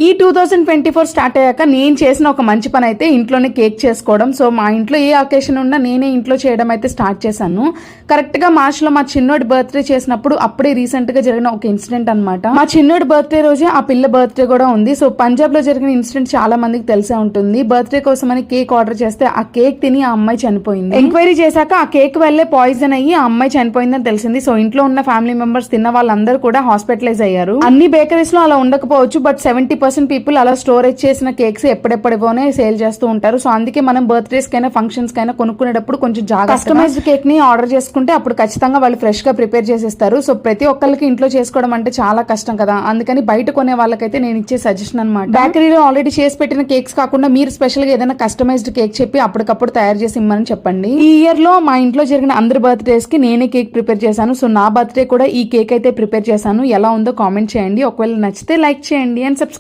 ఈ 2024 స్టార్ట్ అయ్యాక నేను చేసిన ఒక మంచి పని అయితే ఇంట్లోనే కేక్ చేసుకోవడం. సో మా ఇంట్లో ఏ అకేషన్ ఉన్నా నేనే ఇంట్లో చేయడం అయితే స్టార్ట్ చేశాను. కరెక్ట్గా మార్చ్లో మా చిన్నోడి బర్త్డే చేసినప్పుడు అప్పుడే రీసెంట్గా జరిగిన ఒక ఇన్సిడెంట్ అనమాట. మా చిన్నోడి బర్త్డే రోజే ఆ పిల్ల బర్త్డే కూడా ఉంది. సో పంజాబ్లో జరిగిన ఇన్సిడెంట్ చాలా మందికి తెలిసే ఉంటుంది. బర్త్డే కోసమని కేక్ ఆర్డర్ చేస్తే ఆ కేక్ తిని ఆ అమ్మాయి చనిపోయింది. ఎంక్వైరీ చేశాక ఆ కేక్ వల్లే పాయిజన్ అయ్యి ఆ అమ్మాయి చనిపోయిందని తెలిసింది. సో ఇంట్లో ఉన్న ఫ్యామిలీ మెంబర్స్ తిన్న వాళ్ళందరూ కూడా హాస్పిటలైజ్ అయ్యారు. అన్ని బేకరీస్ లో అలా ఉండకపోవచ్చు, బట్ 70% పీపుల్ అలా స్టోరేజ్ చేసిన కేక్స్ ఎప్పుడెప్పుడోనే సేల్ చేస్తూ ఉంటారు. సో అందుకే మనం బర్త్డేస్ కైనా ఫంక్షన్స్ కైనా కొనుక్కునేటప్పుడు కొంచెం జాగ్రత్తగా కస్టమైజ్డ్ కేక్ ని ఆర్డర్ చేసుకుంటే అప్పుడు ఖచ్చితంగా వాళ్ళు ఫ్రెష్ గా ప్రిపేర్ చేసిస్తారు. సో ప్రతి ఒక్కరికి ఇంట్లో చేసుకోవడం అంటే చాలా కష్టం కదా, అందుకని బయట కొనే వాళ్ళకైతే నేను ఇచ్చే సజెషన్ అనమాట. బేకరీలో ఆల్రెడీ చేసి పెట్టిన కేక్స్ కాకుండా మీరు స్పెషల్ గా ఏదైనా కస్టమైజ్డ్ కేక్ చెప్పి అప్పటికప్పుడు తయారు చేసి ఇమ్మని చెప్పండి. ఈ ఇయర్ లో మా ఇంట్లో జరిగిన అందరి బర్త్డేస్ కి నేనే కేక్ ప్రిపేర్ చేశాను. సో నా బర్త్డే కూడా ఈ కేక్ అయితే ప్రిపేర్ చేశాను. ఎలా ఉందో కామెంట్ చేయండి. ఒకవేళ నచ్చితే లైక్ చేయండి అండ్ సబ్స్క్రైబ్.